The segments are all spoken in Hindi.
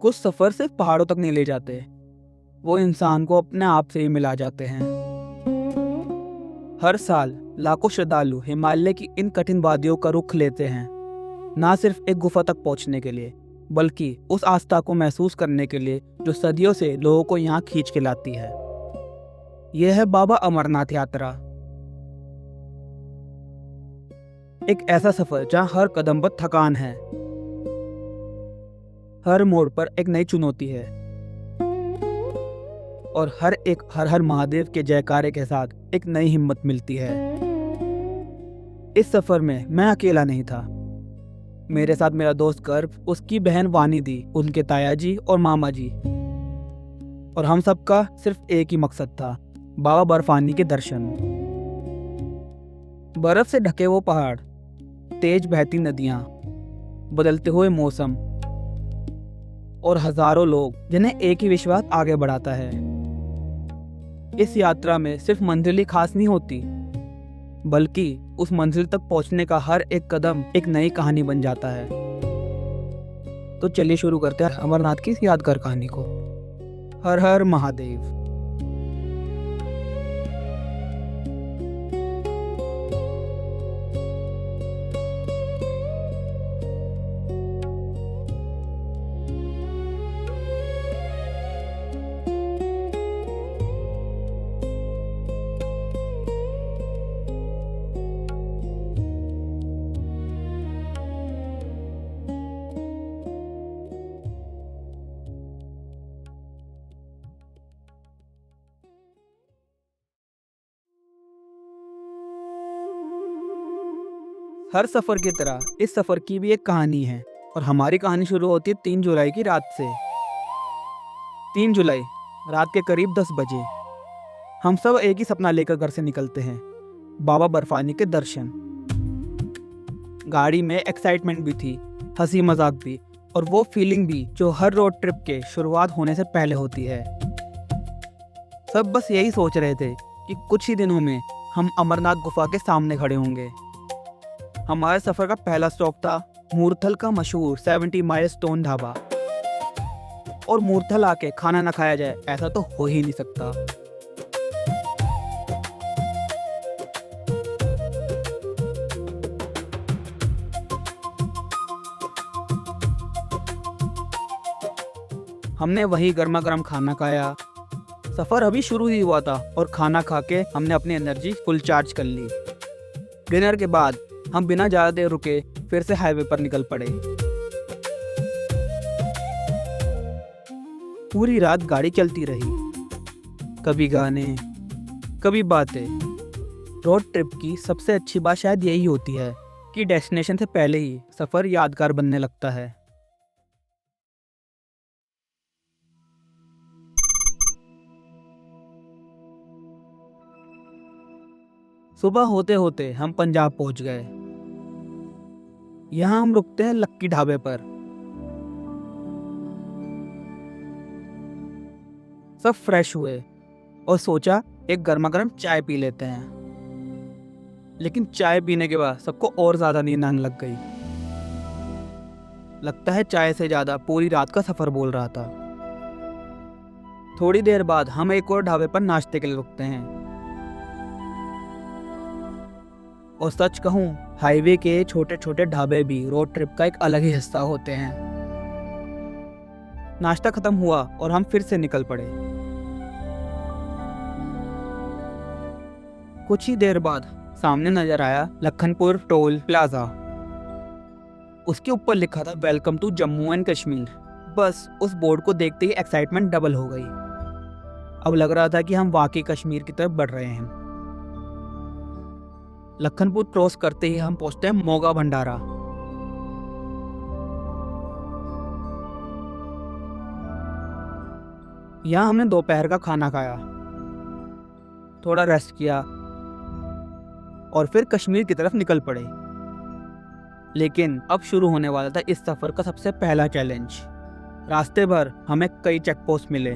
कुछ सफ़र सिर्फ पहाड़ों तक नहीं ले जाते, वो इंसान को अपने आप से ही मिला जाते हैं। हर साल लाखों श्रद्धालु हिमालय की इन कठिन वादियों का रुख लेते हैं, ना सिर्फ एक गुफा तक पहुंचने के लिए, बल्कि उस आस्था को महसूस करने के लिए जो सदियों से लोगों को यहाँ खींच के लाती है। यह है बाबा अमरनाथ यात्रा, एक ऐसा सफर जहाँ हर कदम पर थकान है, हर मोड़ पर एक नई चुनौती है और हर एक हर हर महादेव के जयकारे के साथ एक नई हिम्मत मिलती है। इस सफर में मैं अकेला नहीं था, मेरे साथ मेरा दोस्त गर्भ, उसकी बहन वानिदी, उनके ताया जी और मामा जी, और हम सबका सिर्फ एक ही मकसद था, बाबा बर्फानी के दर्शन। बर्फ से ढके वो पहाड़, तेज बहती नदियां, बदलते हुए मौसम और हजारों लोग जिन्हें एक ही विश्वास आगे बढ़ाता है। इस यात्रा में सिर्फ मंजिल ही खास नहीं होती, बल्कि उस मंजिल तक पहुंचने का हर एक कदम एक नई कहानी बन जाता है। तो चलिए शुरू करते हैं अमरनाथ की इस यादगार कहानी को। हर हर महादेव। हर सफर की तरह इस सफर की भी एक कहानी है और हमारी कहानी शुरू होती है 3 जुलाई की रात से। 3 जुलाई रात के करीब 10 बजे हम सब एक ही सपना लेकर घर से निकलते हैं, बाबा बर्फानी के दर्शन। गाड़ी में एक्साइटमेंट भी थी, हंसी मजाक भी, और वो फीलिंग भी जो हर रोड ट्रिप के शुरुआत होने से पहले होती है। सब बस यही सोच रहे थे कि कुछ ही दिनों में हम अमरनाथ गुफा के सामने खड़े होंगे। हमारे सफर का पहला स्टॉप था मूर्थल का मशहूर 70 माइल स्टोन ढाबा। और मूर्थल आके खाना ना खाया जाए ऐसा तो हो ही नहीं सकता। हमने वही गर्मा गर्म खाना खाया। सफर अभी शुरू ही हुआ था और खाना खा के हमने अपनी एनर्जी फुल चार्ज कर ली। डिनर के बाद हम बिना ज़्यादा देर रुके फिर से हाईवे पर निकल पड़े। पूरी रात गाड़ी चलती रही, कभी गाने, कभी बातें। रोड ट्रिप की सबसे अच्छी बात शायद यही होती है कि डेस्टिनेशन से पहले ही सफ़र यादगार बनने लगता है। सुबह होते होते हम पंजाब पहुंच गए। यहाँ हम रुकते हैं लक्की ढाबे पर। सब फ्रेश हुए और सोचा एक गर्मा गर्म चाय पी लेते हैं। लेकिन चाय पीने के बाद सबको और ज्यादा नींद आने लग गई। लगता है चाय से ज्यादा पूरी रात का सफर बोल रहा था। थोड़ी देर बाद हम एक और ढाबे पर नाश्ते के लिए रुकते हैं। और सच कहूँ, हाईवे के छोटे छोटे ढाबे भी रोड ट्रिप का एक अलग ही हिस्सा होते हैं। नाश्ता खत्म हुआ और हम फिर से निकल पड़े। कुछ ही देर बाद सामने नजर आया लखनपुर टोल प्लाजा। उसके ऊपर लिखा था welcome to Jammu and Kashmir. बस उस बोर्ड को देखते ही एक्साइटमेंट डबल हो गई। अब लग रहा था कि हम वाकई कश्मीर की तरफ बढ़ रहे हैं। लखनपुर क्रॉस करते ही हम पहुंचते हैं मोगा भंडारा। यहाँ हमने दोपहर का खाना खाया, थोड़ा रेस्ट किया और फिर कश्मीर की तरफ निकल पड़े। लेकिन अब शुरू होने वाला था इस सफर का सबसे पहला चैलेंज। रास्ते भर हमें कई चेक पोस्ट मिले।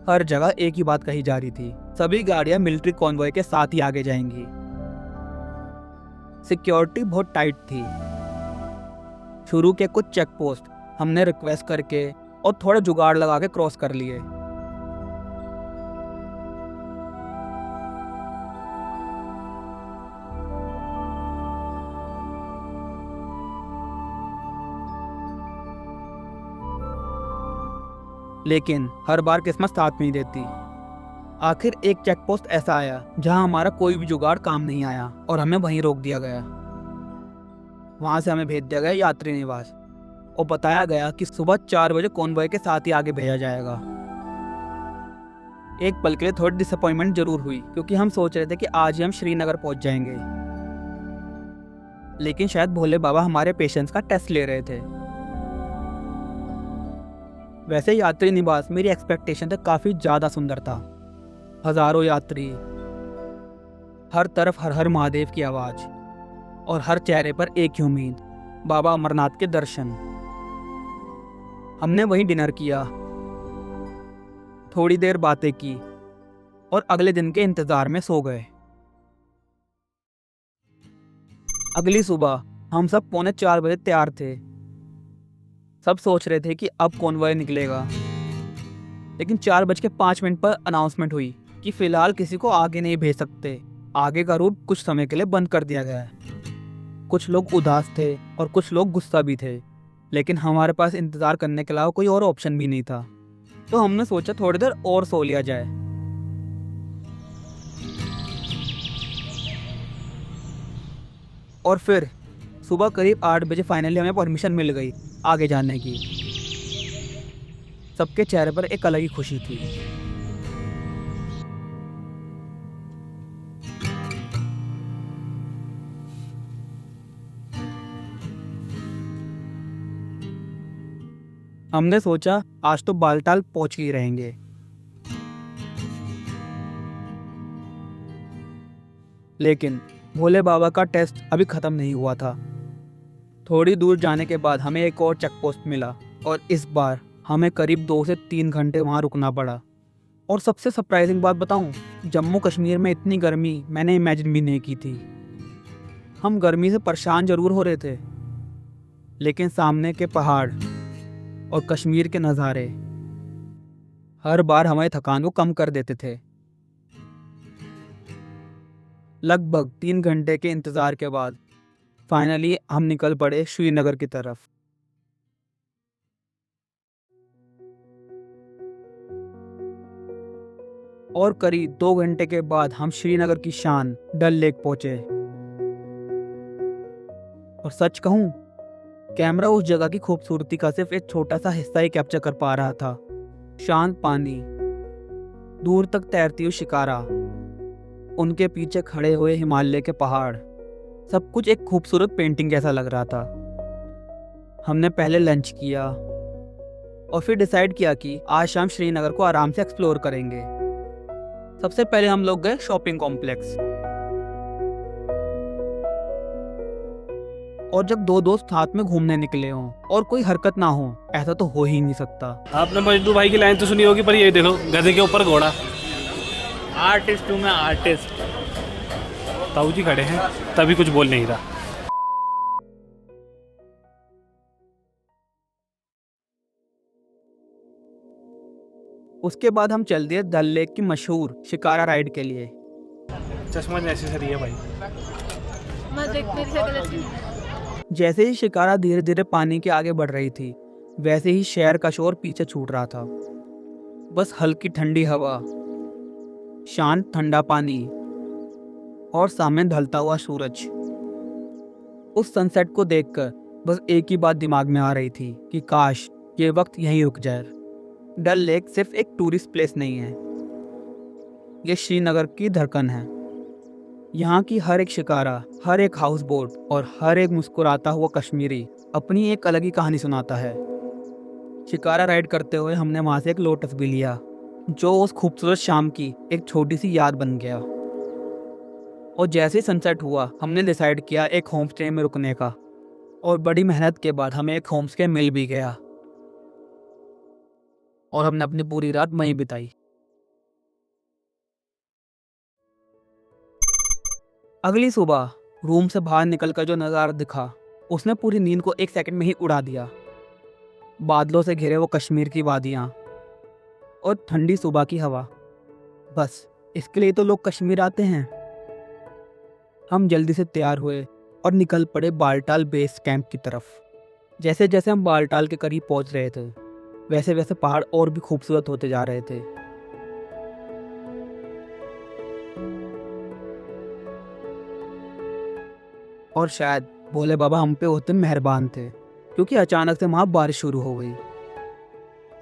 हर जगह एक ही बात कही जा रही थी, सभी गाड़ियां मिलिट्री कॉन्वॉय के साथ ही आगे जाएंगी। सिक्योरिटी बहुत टाइट थी। शुरू के कुछ चेक पोस्ट हमने रिक्वेस्ट करके और थोड़ा जुगाड़ लगा के क्रॉस कर लिए। लेकिन हर बार किस्मत साथ नहीं देती। आखिर एक चेक पोस्ट ऐसा आया जहां हमारा कोई भी जुगाड़ काम नहीं आया और हमें वहीं रोक दिया गया। वहां से हमें भेज दिया गया यात्री निवास और बताया गया कि सुबह 4 बजे कॉन्वॉय के साथ ही आगे भेजा जाएगा। एक पल के लिए थोड़ी डिसअपॉइंटमेंट जरूर हुई, क्योंकि हम सोच रहे थे कि आज ही हम श्रीनगर पहुंच जाएंगे। लेकिन शायद भोले बाबा हमारे पेशेंस का टेस्ट ले रहे थे। वैसे यात्री निवास मेरी एक्सपेक्टेशन से काफ़ी ज़्यादा सुंदर था। हजारों यात्री, हर तरफ हर हर महादेव की आवाज़ और हर चेहरे पर एक ही उम्मीद, बाबा अमरनाथ के दर्शन। हमने वहीं डिनर किया, थोड़ी देर बातें की और अगले दिन के इंतज़ार में सो गए। अगली सुबह हम सब 3:45 तैयार थे। सब सोच रहे थे कि अब कॉन्वॉय निकलेगा, लेकिन 4:05 पर अनाउंसमेंट हुई कि फिलहाल किसी को आगे नहीं भेज सकते। आगे का रूट कुछ समय के लिए बंद कर दिया गया है। कुछ लोग उदास थे और कुछ लोग गुस्सा भी थे, लेकिन हमारे पास इंतज़ार करने के अलावा कोई और ऑप्शन भी नहीं था। तो हमने सोचा थोड़ी देर और सो लिया जाए। और फिर सुबह करीब 8 बजे फाइनली हमें परमिशन मिल गई आगे जाने की। सबके चेहरे पर एक अलग ही खुशी थी। हमने सोचा आज तो बालटाल पहुंच ही रहेंगे। लेकिन भोले बाबा का टेस्ट अभी खत्म नहीं हुआ था। थोड़ी दूर जाने के बाद हमें एक और चेक पोस्ट मिला और इस बार हमें करीब 2 से 3 घंटे वहाँ रुकना पड़ा। और सबसे सरप्राइजिंग बात बताऊँ, जम्मू कश्मीर में इतनी गर्मी मैंने इमेजिन भी नहीं की थी। हम गर्मी से परेशान जरूर हो रहे थे, लेकिन सामने के पहाड़ और कश्मीर के नज़ारे हर बार हमारी थकान को कम कर देते थे। लगभग 3 घंटे के इंतज़ार के बाद फाइनली हम निकल पड़े श्रीनगर की तरफ। और करीब 2 घंटे के बाद हम श्रीनगर की शान डल लेक पहुंचे। और सच कहूं, कैमरा उस जगह की खूबसूरती का सिर्फ एक छोटा सा हिस्सा ही कैप्चर कर पा रहा था। शांत पानी, दूर तक तैरती हुई शिकारा, उनके पीछे खड़े हुए हिमालय के पहाड़, सब कुछ एक खूबसूरत पेंटिंग जैसा लग रहा था। हमने पहले लंच किया और फिर डिसाइड किया कि आज शाम श्रीनगर को आराम से एक्सप्लोर करेंगे। सबसे पहले हम लोग गए शॉपिंग कॉम्प्लेक्स। और जब दो दोस्त साथ में घूमने निकले हों और कोई हरकत ना हो, ऐसा तो हो ही नहीं सकता। आपने मजनू भाई की लाइन तो सुनी होगी, पर ये देखो गधे के ऊपर घोड़ा। आर्टिस्ट हूँ मैं, आर्टिस्ट। ताऊ जी खड़े हैं, तभी कुछ बोल नहीं रहा। उसके बाद हम चल दिए डल लेक की मशहूर शिकारा राइड के लिए। चश्मा नेसेसरी है भाई। जैसे ही शिकारा धीरे धीरे पानी के आगे बढ़ रही थी, वैसे ही शहर का शोर पीछे छूट रहा था। बस हल्की ठंडी हवा, शांत ठंडा पानी और सामने ढलता हुआ सूरज। उस सनसेट को देखकर बस एक ही बात दिमाग में आ रही थी कि काश ये वक्त यहीं रुक जाए। डल लेक सिर्फ एक टूरिस्ट प्लेस नहीं है, ये श्रीनगर की धड़कन है। यहाँ की हर एक शिकारा, हर एक हाउस बोट और हर एक मुस्कुराता हुआ कश्मीरी अपनी एक अलग ही कहानी सुनाता है। शिकारा राइड करते हुए हमने वहाँ से एक लोटस भी लिया, जो उस खूबसूरत शाम की एक छोटी सी याद बन गया। और जैसे ही सनसेट हुआ, हमने डिसाइड किया एक होम स्टे में रुकने का। और बड़ी मेहनत के बाद हमें एक होम स्टे मिल भी गया और हमने अपनी पूरी रात वहीं बिताई। अगली सुबह रूम से बाहर निकलकर जो नज़ारा दिखा, उसने पूरी नींद को 1 सेकंड में ही उड़ा दिया। बादलों से घिरे वो कश्मीर की वादियाँ और ठंडी सुबह की हवा। बस इसके लिए तो लोग कश्मीर आते हैं। हम जल्दी से तैयार हुए और निकल पड़े बालटाल बेस कैंप की तरफ। जैसे जैसे हम बालटाल के करीब पहुंच रहे थे, वैसे वैसे पहाड़ और भी खूबसूरत होते जा रहे थे। और शायद भोले बाबा हम पे उतने मेहरबान थे, क्योंकि अचानक से वहाँ बारिश शुरू हो गई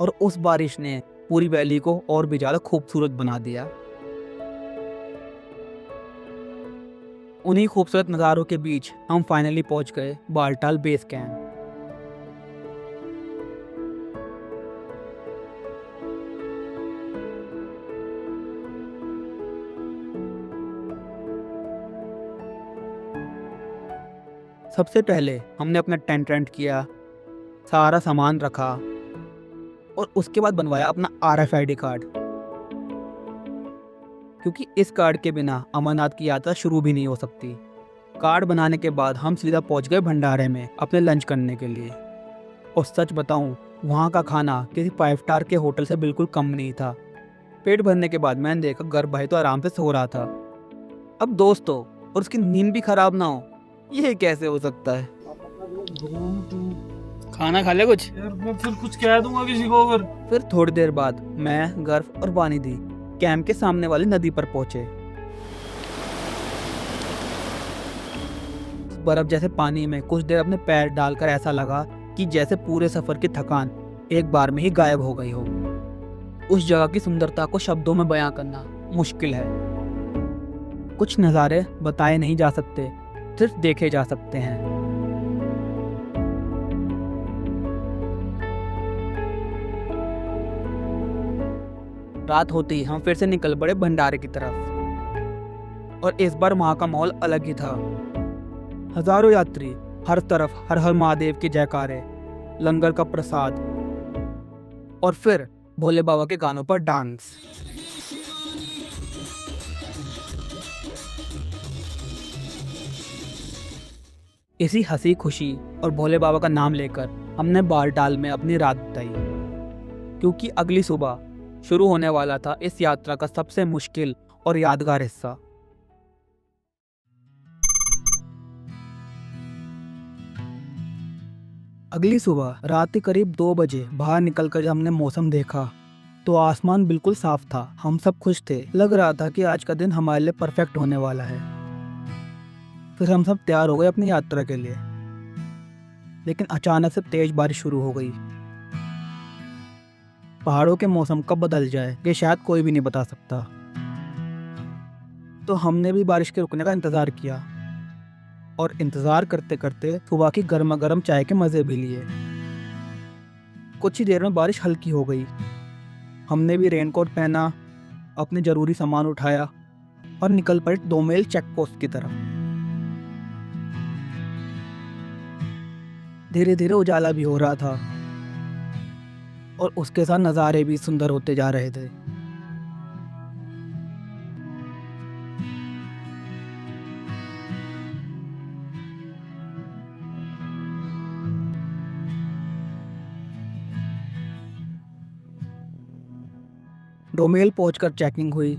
और उस बारिश ने पूरी वैली को और भी ज़्यादा खूबसूरत बना दिया। उन्हीं खूबसूरत नज़ारों के बीच हम फाइनली पहुंच गए बालटाल बेस कैंप। सबसे पहले हमने अपना टेंट किया, सारा सामान रखा और उसके बाद बनवाया अपना RFID कार्ड, क्योंकि इस कार्ड के बिना अमरनाथ की यात्रा शुरू भी नहीं हो सकती। कार्ड बनाने के बाद हम सीधा पहुंच गए भंडारे में अपने लंच करने के लिए। और सच बताऊं, वहाँ का खाना किसी 5 स्टार के होटल से बिल्कुल कम नहीं था। पेट भरने के बाद मैंने देखा गर्भ भाई तो आराम से सो रहा था। अब दोस्तों, और उसकी नींद भी खराब ना हो, ये कैसे हो सकता है? खाना खा ले कुछ। यार मैं फिर कुछ कह दूंगा किसी को अगर। फिर थोड़ी देर बाद मैं, गर्व और वानिदी कैंप के सामने वाली नदी पर पहुंचे। बर्फ जैसे पानी में कुछ देर अपने पैर डालकर ऐसा लगा कि जैसे पूरे सफर की थकान एक बार में ही गायब हो गई हो। उस जगह की सुंदरता को शब्दों में बयां करना मुश्किल है। कुछ नज़ारे बताए नहीं जा सकते, सिर्फ देखे जा सकते हैं। रात होते ही हम फिर से निकल पड़े भंडारे की तरफ, और इस बार वहाँ का माहौल अलग ही था। हजारों यात्री, हर तरफ हर हर महादेव के जयकारे, लंगर का प्रसाद और फिर भोले बाबा के गानों पर डांस। इसी हंसी खुशी और भोले बाबा का नाम लेकर हमने बालटाल में अपनी रात बिताई, क्योंकि अगली सुबह शुरू होने वाला था इस यात्रा का सबसे मुश्किल और यादगार हिस्सा। अगली सुबह रात के करीब 2 बजे बाहर निकलकर जब हमने मौसम देखा तो आसमान बिल्कुल साफ था। हम सब खुश थे, लग रहा था कि आज का दिन हमारे लिए परफेक्ट होने वाला है। फिर हम सब तैयार हो गए अपनी यात्रा के लिए, लेकिन अचानक से तेज बारिश शुरू हो गई। पहाड़ों के मौसम कब बदल जाए ये शायद कोई भी नहीं बता सकता। तो हमने भी बारिश के रुकने का इंतज़ार किया, और इंतज़ार करते करते सुबह की गर्मा गर्म चाय के मज़े भी लिए। कुछ ही देर में बारिश हल्की हो गई। हमने भी रेनकोट पहना, अपने ज़रूरी सामान उठाया और निकल पड़े 2 मील चेक पोस्ट की तरफ। धीरे धीरे उजाला भी हो रहा था और उसके साथ नज़ारे भी सुंदर होते जा रहे थे। डोमेल पहुंचकर चेकिंग हुई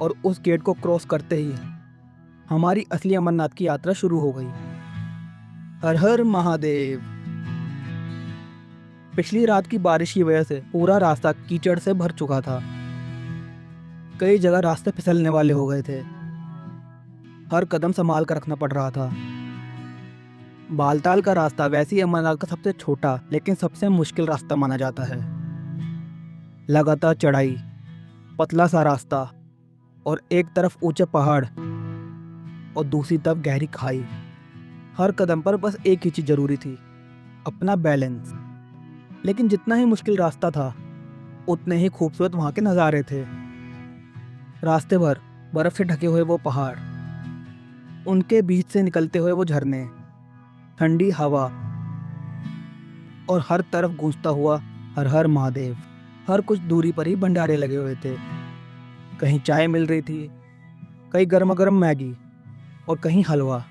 और उस गेट को क्रॉस करते ही हमारी असली अमरनाथ की यात्रा शुरू हो गई। हर हर महादेव। पिछली रात की बारिश की वजह से पूरा रास्ता कीचड़ से भर चुका था। कई जगह रास्ते फिसलने वाले हो गए थे। हर कदम संभाल कर रखना पड़ रहा था। बालताल का रास्ता वैसे ही अमरनाथ का सबसे छोटा लेकिन सबसे मुश्किल रास्ता माना जाता है। लगातार चढ़ाई, पतला सा रास्ता और एक तरफ ऊंचे पहाड़ और दूसरी तरफ गहरी खाई। हर कदम पर बस एक ही चीज़ जरूरी थी, अपना बैलेंस। लेकिन जितना ही मुश्किल रास्ता था उतने ही खूबसूरत वहाँ के नज़ारे थे। रास्ते भर बर्फ़ से ढके हुए वो पहाड़, उनके बीच से निकलते हुए वो झरने, ठंडी हवा और हर तरफ गूंजता हुआ हर हर महादेव। हर कुछ दूरी पर ही भंडारे लगे हुए थे। कहीं चाय मिल रही थी, कहीं गर्मा गर्म मैगी और कहीं हलवा।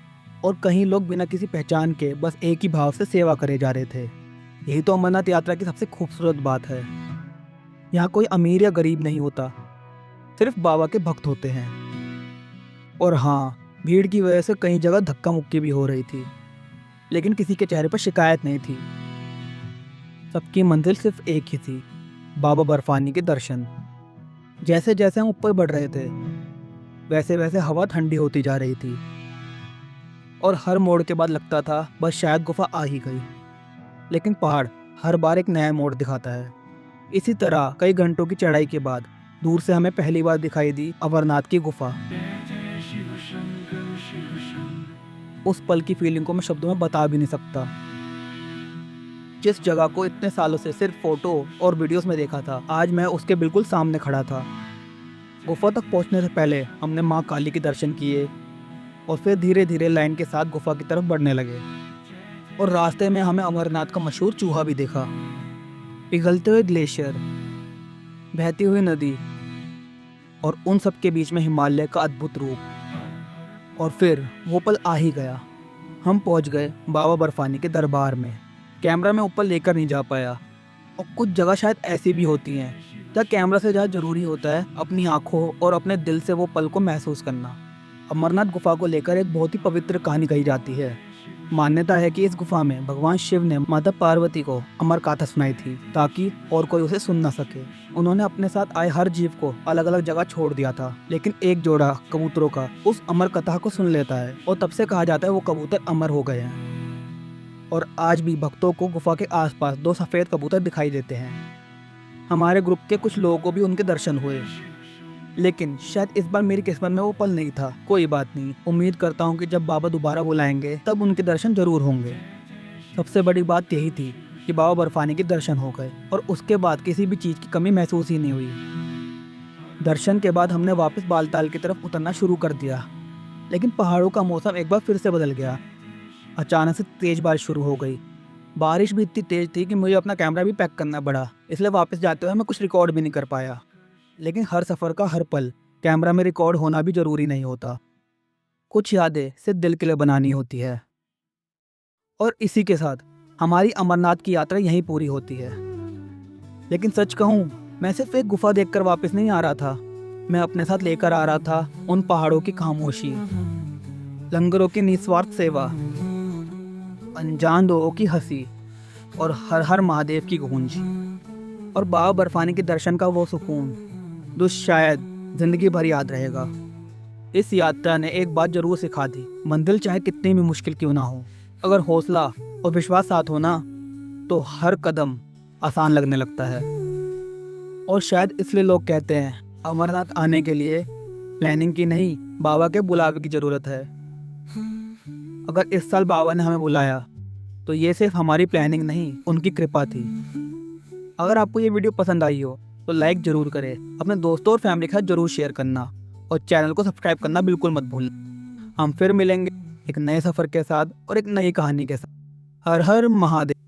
और कहीं लोग बिना किसी पहचान के बस एक ही भाव से सेवा करे जा रहे थे। यही तो अमरनाथ यात्रा की सबसे खूबसूरत बात है। यहाँ कोई अमीर या गरीब नहीं होता, सिर्फ बाबा के भक्त होते हैं। और हाँ, भीड़ की वजह से कई जगह धक्का मुक्की भी हो रही थी, लेकिन किसी के चेहरे पर शिकायत नहीं थी। सबकी मंजिल सिर्फ एक ही थी, बाबा बर्फानी के दर्शन। जैसे जैसे हम ऊपर बढ़ रहे थे, वैसे वैसे हवा ठंडी होती जा रही थी और हर मोड़ के बाद लगता था बस शायद गुफा आ ही गई। लेकिन पहाड़ हर बार एक नया मोड़ दिखाता है। इसी तरह कई घंटों की चढ़ाई के बाद दूर से हमें पहली बार दिखाई दी अमरनाथ की गुफा। उस पल की फीलिंग को मैं शब्दों में बता भी नहीं सकता। जिस जगह को इतने सालों से सिर्फ फोटो और वीडियोस में देखा था, आज मैं उसके बिल्कुल सामने खड़ा था। गुफा तक पहुंचने से पहले हमने माँ काली के दर्शन किए और फिर धीरे धीरे लाइन के साथ गुफा की तरफ बढ़ने लगे। और रास्ते में हमें अमरनाथ का मशहूर चूहा भी देखा। पिघलते हुए ग्लेशियर, बहती हुई नदी और उन सब के बीच में हिमालय का अद्भुत रूप। और फिर वो पल आ ही गया। हम पहुंच गए बाबा बर्फानी के दरबार में। कैमरा में ऊपर लेकर नहीं जा पाया, और कुछ जगह शायद ऐसी भी होती हैं जहाँ कैमरा से ज़्यादा ज़रूरी होता है अपनी आँखों और अपने दिल से वो पल को महसूस करना। अमरनाथ गुफा को लेकर एक बहुत ही पवित्र कहानी कही जाती है। मान्यता है कि इस गुफा में भगवान शिव ने माता पार्वती को अमर गाथा सुनाई थी ताकि और कोई उसे सुन न सके। उन्होंने अपने साथ आए हर जीव को अलग अलग जगह छोड़ दिया था, लेकिन एक जोड़ा कबूतरों का उस अमर कथा को सुन लेता है और तब से कहा जाता है वो कबूतर अमर हो गए हैं। और आज भी भक्तों को गुफा के आसपास 2 सफ़ेद कबूतर दिखाई देते हैं। हमारे ग्रुप के कुछ लोगों को भी उनके दर्शन हुए, लेकिन शायद इस बार मेरी किस्मत में वो पल नहीं था। कोई बात नहीं, उम्मीद करता हूँ कि जब बाबा दोबारा बुलाएंगे तब उनके दर्शन जरूर होंगे। सबसे बड़ी बात यही थी कि बाबा बर्फानी के दर्शन हो गए और उसके बाद किसी भी चीज़ की कमी महसूस ही नहीं हुई। दर्शन के बाद हमने वापस बालताल की तरफ उतरना शुरू कर दिया, लेकिन पहाड़ों का मौसम एक बार फिर से बदल गया। अचानक से तेज बारिश शुरू हो गई। बारिश भी इतनी तेज थी कि मुझे अपना कैमरा भी पैक करना पड़ा, इसलिए वापस जाते हुए मैं कुछ रिकॉर्ड भी नहीं कर पाया। लेकिन हर सफ़र का हर पल कैमरा में रिकॉर्ड होना भी ज़रूरी नहीं होता। कुछ यादें सिर्फ दिल के लिए बनानी होती है। और इसी के साथ हमारी अमरनाथ की यात्रा यहीं पूरी होती है। लेकिन सच कहूँ, मैं सिर्फ एक गुफा देखकर वापस नहीं आ रहा था। मैं अपने साथ लेकर आ रहा था उन पहाड़ों की खामोशी, लंगरों की निस्वार्थ सेवा, अनजान लोगों की हंसी और हर हर महादेव की गूंज, और बाबा बर्फानी के दर्शन का वो सुकून जो शायद जिंदगी भर याद रहेगा। इस यात्रा ने एक बात जरूर सिखा दी, मंजिल चाहे कितनी भी मुश्किल क्यों ना हो, अगर हौसला और विश्वास साथ हो ना, तो हर कदम आसान लगने लगता है। और शायद इसलिए लोग कहते हैं अमरनाथ आने के लिए प्लानिंग की नहीं, बाबा के बुलावे की ज़रूरत है। अगर इस साल बाबा ने हमें बुलाया तो ये सिर्फ हमारी प्लानिंग नहीं, उनकी कृपा थी। अगर आपको ये वीडियो पसंद आई हो तो लाइक ज़रूर करें, अपने दोस्तों और फैमिली के साथ ज़रूर शेयर करना, और चैनल को सब्सक्राइब करना बिल्कुल मत भूलना। हम फिर मिलेंगे एक नए सफ़र के साथ और एक नई कहानी के साथ। हर हर महादेव।